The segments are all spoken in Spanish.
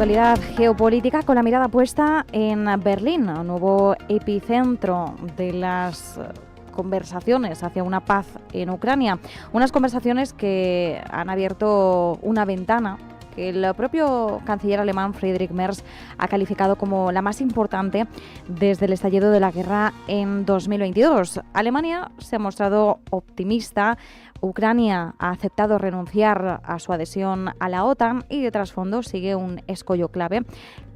actualidad geopolítica con la mirada puesta en Berlín, nuevo epicentro de las conversaciones hacia una paz en Ucrania. Unas conversaciones que han abierto una ventana que el propio canciller alemán Friedrich Merz ha calificado como la más importante desde el estallido de la guerra en 2022. Alemania se ha mostrado optimista. Ucrania ha aceptado renunciar a su adhesión a la OTAN y de trasfondo sigue un escollo clave,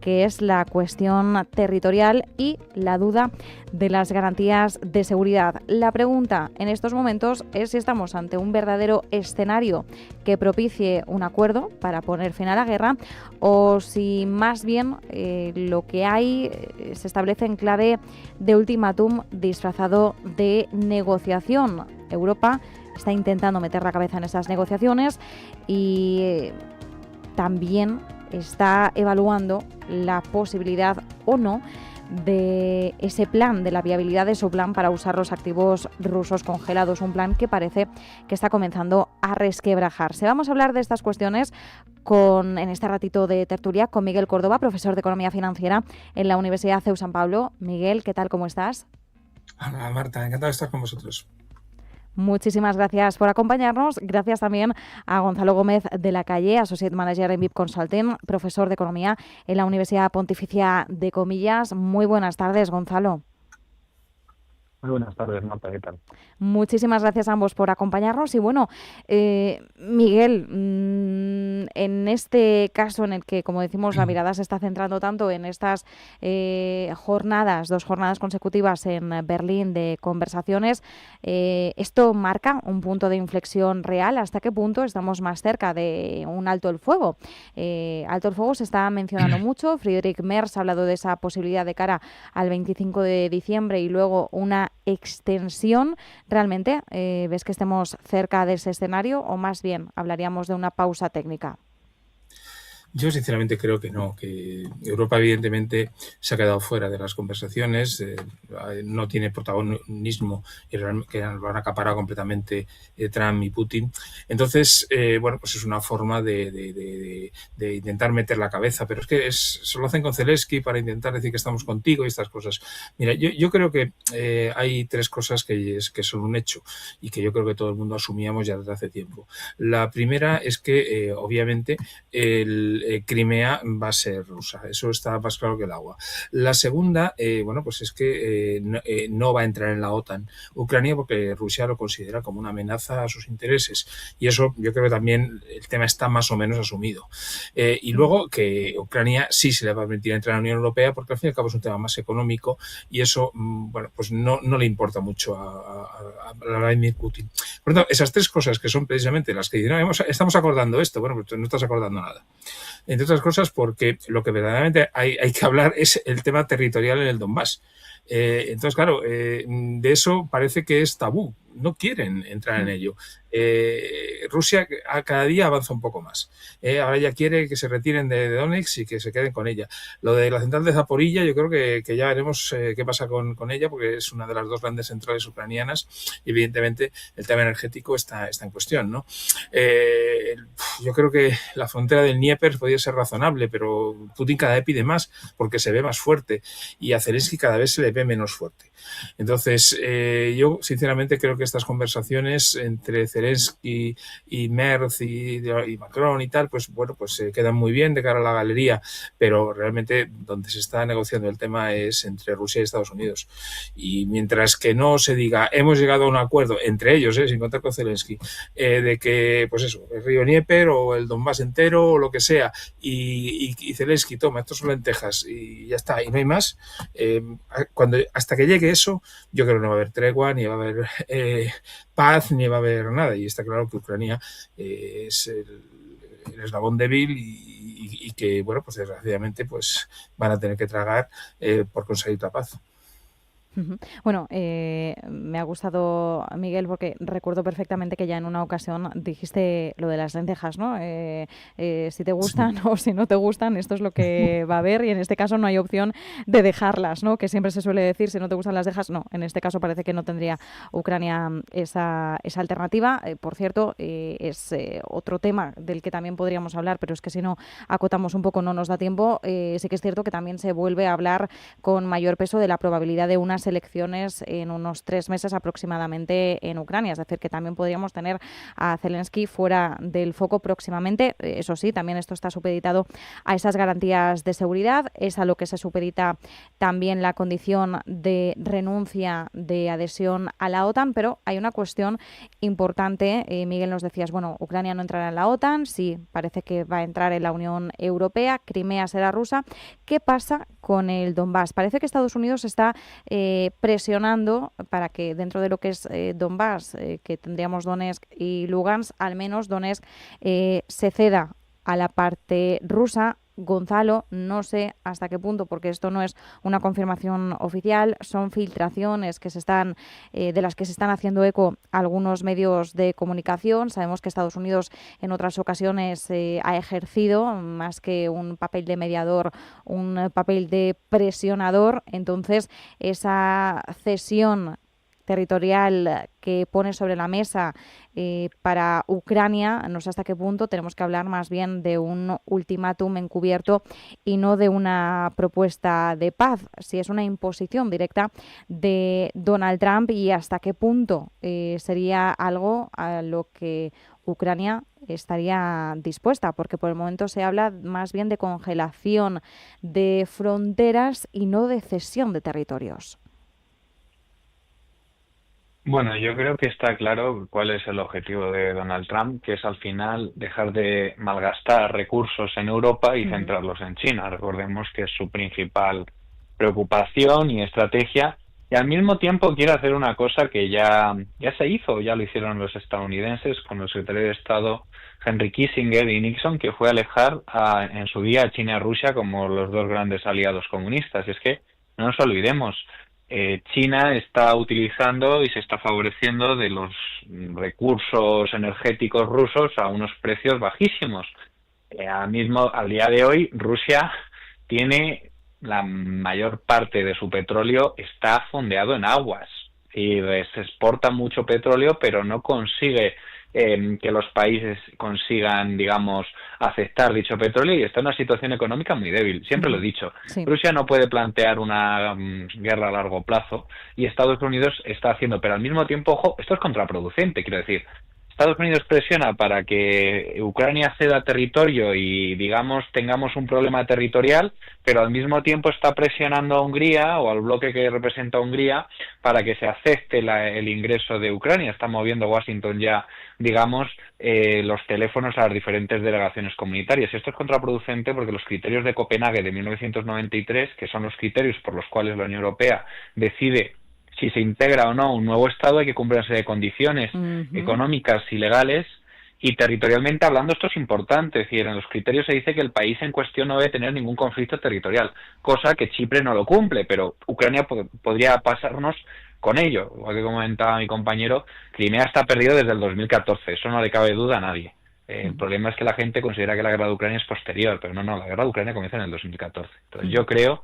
que es la cuestión territorial y la duda de las garantías de seguridad. La pregunta en estos momentos es si estamos ante un verdadero escenario que propicie un acuerdo para poner fin a la guerra o si más bien lo que hay se establece en clave de ultimátum disfrazado de negociación. Europa está intentando meter la cabeza en esas negociaciones y también está evaluando la posibilidad o no de ese plan, de la viabilidad de su plan para usar los activos rusos congelados, un plan que parece que está comenzando a resquebrajarse. Vamos a hablar de estas cuestiones en este ratito de tertulia con Miguel Córdoba, profesor de Economía Financiera en la Universidad CEU San Pablo. Miguel, ¿qué tal? ¿Cómo estás? Hola Marta, encantado de estar con vosotros. Muchísimas gracias por acompañarnos. Gracias también a Gonzalo Gómez de la Calle, Associate Manager en VIP Consulting, profesor de Economía en la Universidad Pontificia de Comillas. Muy buenas tardes, Gonzalo. Muy buenas tardes, Marta, ¿qué tal? Muchísimas gracias a ambos por acompañarnos. Y bueno, Miguel, en este caso en el que, como decimos, la mirada se está centrando tanto en estas dos jornadas consecutivas en Berlín de conversaciones, ¿esto marca un punto de inflexión real? ¿Hasta qué punto estamos más cerca de un alto el fuego? Alto el fuego se está mencionando mucho. Friedrich Merz ha hablado de esa posibilidad de cara al 25 de diciembre y luego una extensión. ¿Realmente ves que estemos cerca de ese escenario o más bien hablaríamos de una pausa técnica? Yo sinceramente creo que no, que Europa evidentemente se ha quedado fuera de las conversaciones, no tiene protagonismo que lo han acaparado completamente Trump y Putin. Entonces, bueno, pues es una forma de intentar meter la cabeza, pero es que se lo hacen con Zelensky para intentar decir que estamos contigo y estas cosas. Mira, yo creo que hay tres cosas que son un hecho y que yo creo que todo el mundo asumíamos ya desde hace tiempo. La primera es que, obviamente, Crimea va a ser rusa, eso está más claro que el agua. La segunda, bueno, pues es que no va a entrar en la OTAN Ucrania porque Rusia lo considera como una amenaza a sus intereses y eso yo creo que también el tema está más o menos asumido. Y luego que Ucrania sí se le va a permitir entrar a la Unión Europea porque al fin y al cabo es un tema más económico y eso, bueno, pues no le importa mucho a Vladimir Putin. Por lo tanto, esas tres cosas que son precisamente las que dicen, no, estamos acordando esto, bueno, pues no estás acordando nada. Entre otras cosas porque lo que verdaderamente hay que hablar es el tema territorial en el Donbass. Entonces, claro, de eso parece que es tabú. No quieren entrar en ello. Rusia a cada día avanza un poco más. Ahora ya quiere que se retiren de Donetsk y que se queden con ella. Lo de la central de Zaporilla, yo creo que ya veremos qué pasa con ella, porque es una de las dos grandes centrales ucranianas y evidentemente el tema energético está en cuestión, ¿no? Yo creo que la frontera del Dnieper podría ser razonable, pero Putin cada vez pide más porque se ve más fuerte y a Zelensky cada vez se le ve menos fuerte. Entonces, yo sinceramente creo que estas conversaciones entre Zelensky y Merz y Macron y tal, pues bueno, pues se quedan muy bien de cara a la galería, pero realmente donde se está negociando el tema es entre Rusia y Estados Unidos. Y mientras que no se diga, hemos llegado a un acuerdo entre ellos, sin contar con Zelensky, de que, pues eso, el río Dnieper o el Donbass entero o lo que sea, y Zelensky toma, estos son lentejas y ya está, y no hay más, hasta que llegue eso, yo creo que no va a haber tregua, ni va a haber paz, ni va a haber nada. Y está claro que Ucrania es el eslabón débil y que, bueno, pues desgraciadamente pues van a tener que tragar por conseguir la paz. Ujú. Bueno, me ha gustado, Miguel, porque recuerdo perfectamente que ya en una ocasión dijiste lo de las lentejas, ¿no? Si te Sí. gustan o si no te gustan, esto es lo que va a haber y en este caso no hay opción de dejarlas, ¿no? Que siempre se suele decir, si no te gustan las dejas, no. En este caso parece que no tendría Ucrania esa alternativa. Por cierto, es otro tema del que también podríamos hablar, pero es que si no acotamos un poco no nos da tiempo. Sí que es cierto que también se vuelve a hablar con mayor peso de la probabilidad de unas elecciones en unos 3 meses aproximadamente en Ucrania. Es decir, que también podríamos tener a Zelensky fuera del foco próximamente. Eso sí, también esto está supeditado a esas garantías de seguridad. Es a lo que se supedita también la condición de renuncia de adhesión a la OTAN, pero hay una cuestión importante. Miguel, nos decías, bueno, Ucrania no entrará en la OTAN, sí, parece que va a entrar en la Unión Europea, Crimea será rusa. ¿Qué pasa con el Donbass? Parece que Estados Unidos está presionando para que dentro de lo que es Donbass, que tendríamos Donetsk y Lugansk, al menos Donetsk se ceda a la parte rusa. Gonzalo, no sé hasta qué punto, porque esto no es una confirmación oficial, son filtraciones que se están, de las que se están haciendo eco algunos medios de comunicación. Sabemos que Estados Unidos en otras ocasiones ha ejercido, más que un papel de mediador, un papel de presionador. Entonces, esa cesión territorial que pone sobre la mesa para Ucrania, no sé hasta qué punto tenemos que hablar más bien de un ultimátum encubierto y no de una propuesta de paz, si es una imposición directa de Donald Trump y hasta qué punto sería algo a lo que Ucrania estaría dispuesta, porque por el momento se habla más bien de congelación de fronteras y no de cesión de territorios. Bueno, yo creo que está claro cuál es el objetivo de Donald Trump, que es al final dejar de malgastar recursos en Europa y Ujú. centrarlos en China. Recordemos que es su principal preocupación y estrategia, y al mismo tiempo quiere hacer una cosa que ya se hizo, ya lo hicieron los estadounidenses con el secretario de Estado Henry Kissinger y Nixon, que fue alejar en su día a China y a Rusia como los dos grandes aliados comunistas. Y es que no nos olvidemos, China está utilizando y se está favoreciendo de los recursos energéticos rusos a unos precios bajísimos. Al día de hoy, Rusia tiene la mayor parte de su petróleo está fondeado en aguas y se exporta mucho petróleo, pero no consigue que los países consigan, digamos, aceptar dicho petróleo, y está en una situación económica muy débil. Siempre lo he Ujú. dicho, Sí. Rusia no puede plantear una guerra a largo plazo, y Estados Unidos está haciendo, pero al mismo tiempo, ojo, esto es contraproducente, quiero decir. Estados Unidos presiona para que Ucrania ceda territorio y, digamos, tengamos un problema territorial, pero al mismo tiempo está presionando a Hungría o al bloque que representa a Hungría para que se acepte el ingreso de Ucrania. Está moviendo Washington ya, digamos, los teléfonos a las diferentes delegaciones comunitarias. Esto es contraproducente porque los criterios de Copenhague de 1993, que son los criterios por los cuales la Unión Europea decide si se integra o no un nuevo Estado, hay que cumplir una serie de condiciones Ujú. económicas y legales, y territorialmente hablando esto es importante. Es decir, en los criterios se dice que el país en cuestión no debe tener ningún conflicto territorial, cosa que Chipre no lo cumple, pero Ucrania podría pasarnos con ello. Igual que comentaba mi compañero, Crimea está perdido desde el 2014, eso no le cabe duda a nadie. El Ujú. problema es que la gente considera que la guerra de Ucrania es posterior, pero no, la guerra de Ucrania comienza en el 2014. Entonces Ujú. yo creo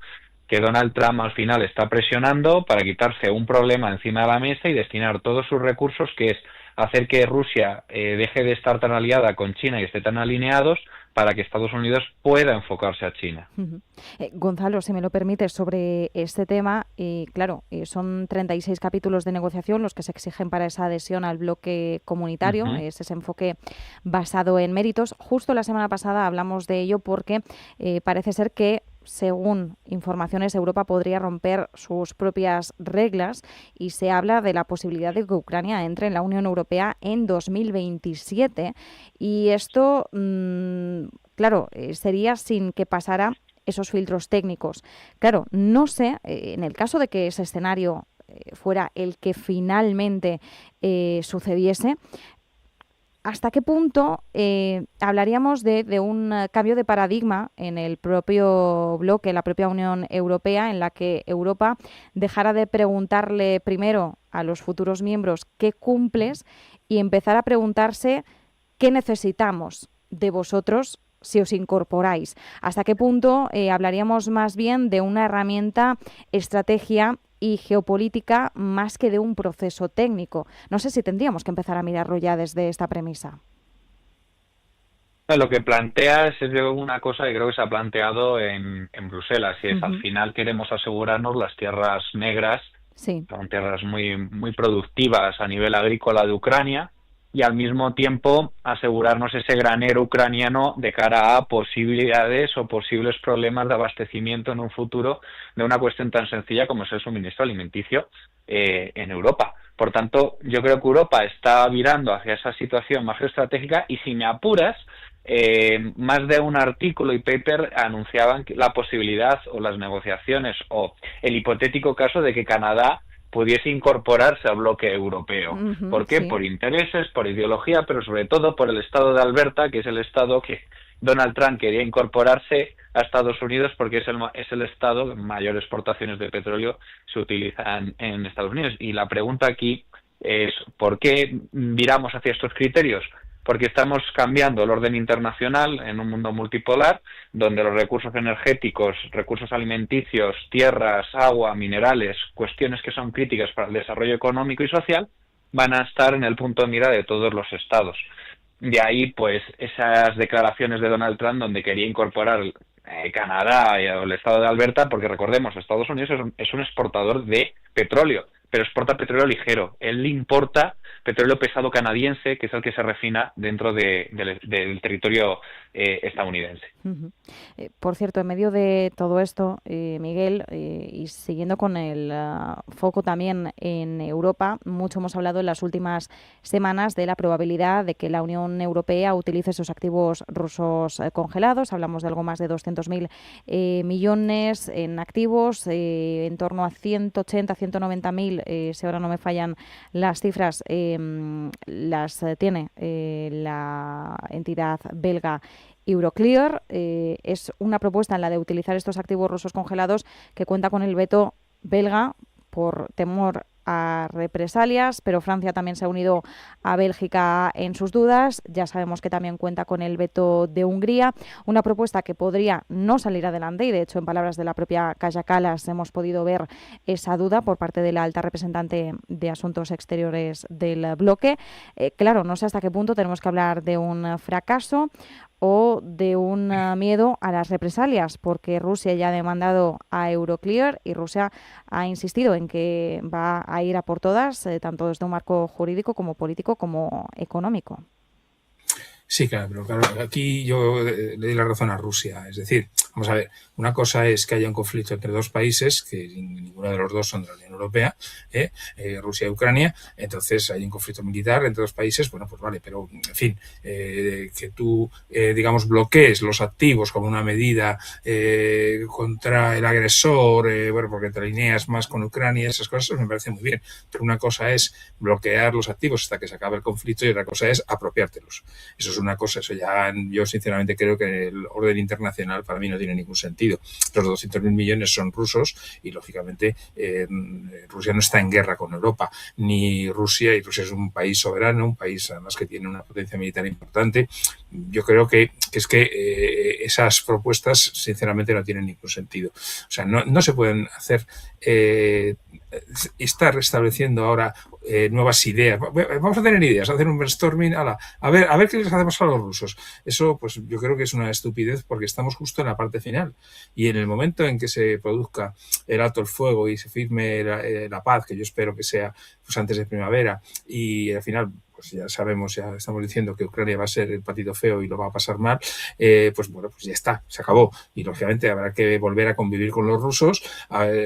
que Donald Trump al final está presionando para quitarse un problema encima de la mesa y destinar todos sus recursos, que es hacer que Rusia deje de estar tan aliada con China y esté tan alineados, para que Estados Unidos pueda enfocarse a China. Ujú. Gonzalo, si me lo permites, sobre este tema, claro, son 36 capítulos de negociación los que se exigen para esa adhesión al bloque comunitario, Ujú. es ese enfoque basado en méritos. Justo la semana pasada hablamos de ello porque parece ser que, según informaciones, Europa podría romper sus propias reglas y se habla de la posibilidad de que Ucrania entre en la Unión Europea en 2027. Y esto, claro, sería sin que pasara esos filtros técnicos. Claro, no sé, en el caso de que ese escenario fuera el que finalmente sucediese, ¿hasta qué punto hablaríamos de un cambio de paradigma en el propio bloque, la propia Unión Europea, en la que Europa dejara de preguntarle primero a los futuros miembros qué cumples y empezar a preguntarse qué necesitamos de vosotros si os incorporáis? ¿Hasta qué punto hablaríamos más bien de una herramienta, estrategia y geopolítica más que de un proceso técnico? No sé si tendríamos que empezar a mirarlo ya desde esta premisa. Lo que planteas es una cosa que creo que se ha planteado en Bruselas, y es al final queremos asegurarnos las tierras negras, Sí. son tierras muy, muy productivas a nivel agrícola de Ucrania, y al mismo tiempo asegurarnos ese granero ucraniano de cara a posibilidades o posibles problemas de abastecimiento en un futuro de una cuestión tan sencilla como es el suministro alimenticio en Europa. Por tanto, yo creo que Europa está virando hacia esa situación más geoestratégica, y si me apuras, más de un artículo y paper anunciaban la posibilidad o las negociaciones o el hipotético caso de que Canadá pudiese incorporarse al bloque europeo. ¿Por qué? Sí. Por intereses, por ideología, pero sobre todo por el estado de Alberta, que es el estado que Donald Trump quería incorporarse a Estados Unidos, porque es el estado con mayor exportaciones de petróleo se utilizan en Estados Unidos. Y la pregunta aquí es, ¿por qué viramos hacia estos criterios? Porque estamos cambiando el orden internacional en un mundo multipolar, donde los recursos energéticos, recursos alimenticios, tierras, agua, minerales, cuestiones que son críticas para el desarrollo económico y social, van a estar en el punto de mira de todos los estados. De ahí, pues, esas declaraciones de Donald Trump donde quería incorporar Canadá o el estado de Alberta, porque recordemos, Estados Unidos es un exportador de petróleo, pero exporta petróleo ligero. Él importa petróleo pesado canadiense, que es el que se refina dentro del territorio estadounidense. Por cierto, en medio de todo esto, Miguel, y siguiendo con el foco también en Europa, mucho hemos hablado en las últimas semanas de la probabilidad de que la Unión Europea utilice esos activos rusos congelados. Hablamos de algo más de 200.000 millones en activos, en torno a 180, 190.000, si ahora no me fallan las cifras, las tiene la entidad belga Euroclear. Es una propuesta en la de utilizar estos activos rusos congelados que cuenta con el veto belga por temor a represalias, pero Francia también se ha unido a Bélgica en sus dudas. Ya sabemos que también cuenta con el veto de Hungría, una propuesta que podría no salir adelante, y de hecho en palabras de la propia Kaja Kallas hemos podido ver esa duda por parte de la alta representante de Asuntos Exteriores del bloque. Claro, no sé hasta qué punto tenemos que hablar de un fracaso o de un miedo a las represalias, porque Rusia ya ha demandado a Euroclear y Rusia ha insistido en que va a ir a por todas, tanto desde un marco jurídico como político como económico. Sí, claro, pero claro, aquí yo le doy la razón a Rusia. Es decir, vamos a ver, una cosa es que haya un conflicto entre dos países, que ninguno de los dos son de la Unión Europea, Rusia y Ucrania, entonces hay un conflicto militar entre dos países, bueno, pues vale, pero en fin, que tú, digamos, bloquees los activos como una medida contra el agresor, bueno, porque te alineas más con Ucrania, esas cosas me parece muy bien, pero una cosa es bloquear los activos hasta que se acabe el conflicto y otra cosa es apropiártelos. Eso es una cosa, eso ya yo sinceramente creo que el orden internacional para mí no tiene ningún sentido. Los 200.000 millones son rusos y lógicamente Rusia no está en guerra con Europa, ni Rusia, y Rusia es un país soberano, un país además que tiene una potencia militar importante. Yo creo que esas propuestas sinceramente no tienen ningún sentido. O sea, no se pueden hacer estar estableciendo ahora nuevas ideas. Vamos a tener ideas, a hacer un brainstorming, a ver qué les hacemos a los rusos. Eso, pues yo creo que es una estupidez, porque estamos justo en la parte final. Y en el momento en que se produzca el alto el fuego y se firme la paz, que yo espero que sea pues antes de primavera, y al final pues ya sabemos, ya estamos diciendo que Ucrania va a ser el patito feo y lo va a pasar mal, pues bueno, pues ya está, se acabó. Y lógicamente habrá que volver a convivir con los rusos,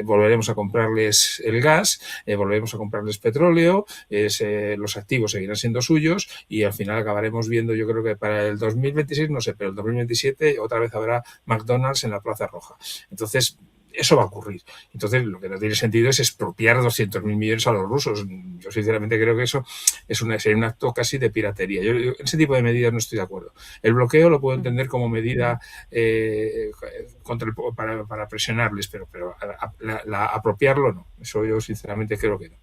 volveremos a comprarles el gas, volveremos a comprarles petróleo, los activos seguirán siendo suyos y al final acabaremos viendo, yo creo que para el 2026, no sé, pero el 2027 otra vez habrá McDonald's en la Plaza Roja. Entonces, eso va a ocurrir. Entonces, lo que no tiene sentido es expropiar 200.000 millones a los rusos. Yo sinceramente creo que eso sería un acto casi de piratería. Yo en ese tipo de medidas no estoy de acuerdo. El bloqueo lo puedo entender como medida para presionarles, pero apropiarlo no. Eso yo sinceramente creo que no.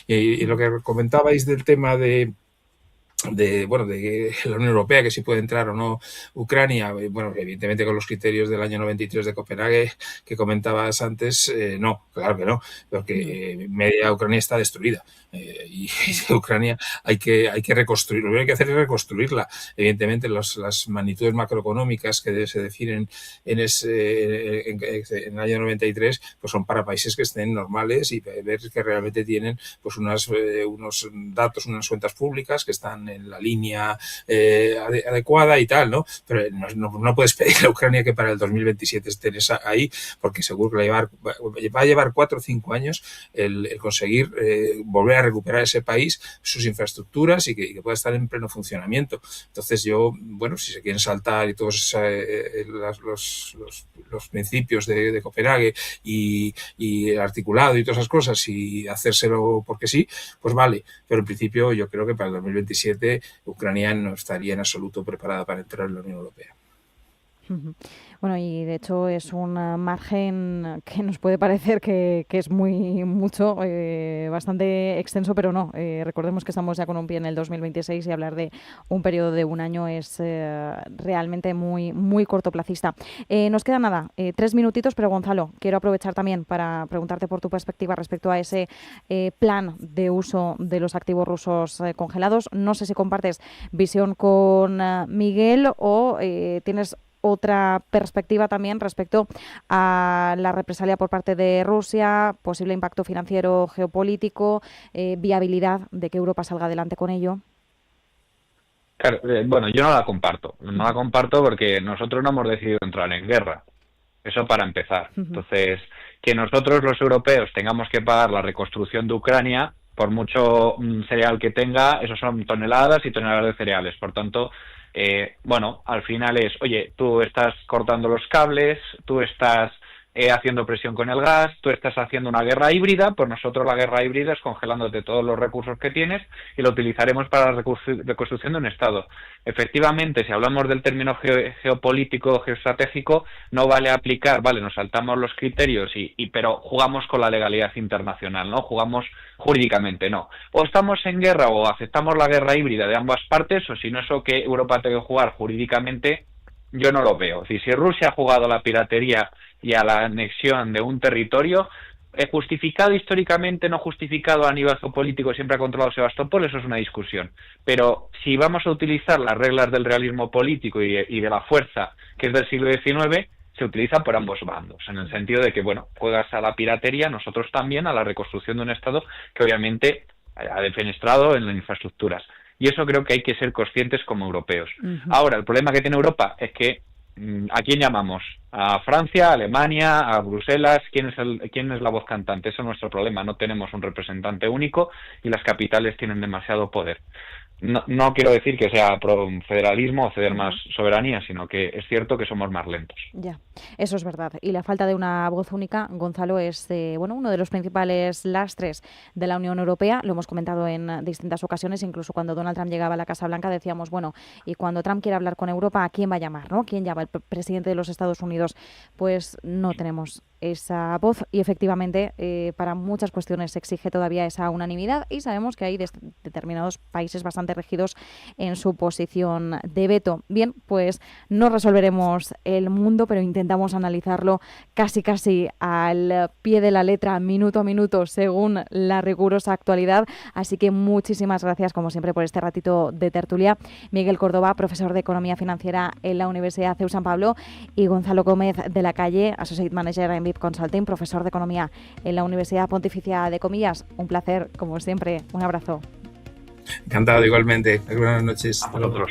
Y lo que comentabais del tema de la Unión Europea, que si puede entrar o no Ucrania, bueno, evidentemente con los criterios del año 93 de Copenhague que comentabas antes, no, claro que no, porque media Ucrania está destruida y Ucrania hay que reconstruir, lo que hay que hacer es reconstruirla. Evidentemente las magnitudes macroeconómicas que se definen en el año 93 pues son para países que estén normales y ver que realmente tienen pues unos datos, unas cuentas públicas que están en la línea adecuada y tal, ¿no? Pero no puedes pedirle a Ucrania que para el 2027 estén ahí, porque seguro que va a llevar 4 o 5 años el conseguir volver a recuperar ese país, sus infraestructuras y que pueda estar en pleno funcionamiento. Entonces bueno, si se quieren saltar y todos los principios de Copenhague y el articulado y todas esas cosas y hacérselo porque sí, pues vale. Pero en principio yo creo que para el 2027 Ucrania no estaría en absoluto preparada para entrar en la Unión Europea. Bueno, y de hecho es un margen que nos puede parecer que es mucho, bastante extenso, pero no. Recordemos que estamos ya con un pie en el 2026 y hablar de un periodo de un año es realmente muy cortoplacista. Nos queda nada, 3 minutitos, pero Gonzalo, quiero aprovechar también para preguntarte por tu perspectiva respecto a ese plan de uso de los activos rusos congelados. No sé si compartes visión con Miguel o tienes otra perspectiva también respecto a la represalia por parte de Rusia, posible impacto financiero, geopolítico, viabilidad de que Europa salga adelante con ello. Claro, bueno, yo no la comparto. No la comparto porque nosotros no hemos decidido entrar en guerra. Eso para empezar. Entonces, que nosotros los europeos tengamos que pagar la reconstrucción de Ucrania, por mucho cereal que tenga, eso son toneladas y toneladas de cereales. Por tanto, bueno, al final es, oye, tú estás cortando los cables, tú estás haciendo presión con el gas, tú estás haciendo una guerra híbrida, pues nosotros la guerra híbrida es congelándote todos los recursos que tienes y lo utilizaremos para la reconstrucción de un Estado. Efectivamente, si hablamos del término geopolítico, geoestratégico, no vale aplicar, vale, nos saltamos los criterios pero jugamos con la legalidad internacional, ¿no? Jugamos jurídicamente, no. O estamos en guerra o aceptamos la guerra híbrida de ambas partes, o si no, eso que Europa tenga que jugar jurídicamente, yo no lo veo. Es decir, si Rusia ha jugado a la piratería y a la anexión de un territorio, justificado históricamente, no justificado a nivel geopolítico, siempre ha controlado Sebastopol, eso es una discusión. Pero si vamos a utilizar las reglas del realismo político y de la fuerza, que es del siglo XIX, se utiliza por ambos bandos, en el sentido de que, bueno, juegas a la piratería, nosotros también a la reconstrucción de un Estado que obviamente ha defenestrado en las infraestructuras. Y eso creo que hay que ser conscientes como europeos. Ahora, el problema que tiene Europa es que ¿a quién llamamos? ¿A Francia, a Alemania, a Bruselas? ¿Quién es la voz cantante? Eso es nuestro problema. No tenemos un representante único y las capitales tienen demasiado poder. No quiero decir que sea pro federalismo o ceder más soberanía, sino que es cierto que somos más lentos. Ya, eso es verdad. Y la falta de una voz única, Gonzalo, es uno de los principales lastres de la Unión Europea. Lo hemos comentado en distintas ocasiones, incluso cuando Donald Trump llegaba a la Casa Blanca decíamos, bueno, y cuando Trump quiere hablar con Europa, ¿a quién va a llamar, no? ¿Quién llama? ¿El presidente de los Estados Unidos? Pues no tenemos esa voz y efectivamente para muchas cuestiones se exige todavía esa unanimidad y sabemos que hay determinados países bastante regidos en su posición de veto. Bien, pues no resolveremos el mundo, pero intentamos analizarlo casi al pie de la letra, minuto a minuto, según la rigurosa actualidad. Así que muchísimas gracias, como siempre, por este ratito de tertulia. Miguel Córdoba, profesor de Economía Financiera en la Universidad CEU San Pablo, y Gonzalo Gómez de la Calle, Associate Manager en VIP Consulting, profesor de Economía en la Universidad Pontificia de Comillas. Un placer, como siempre. Un abrazo. Encantado, igualmente. Buenas noches. A vosotros.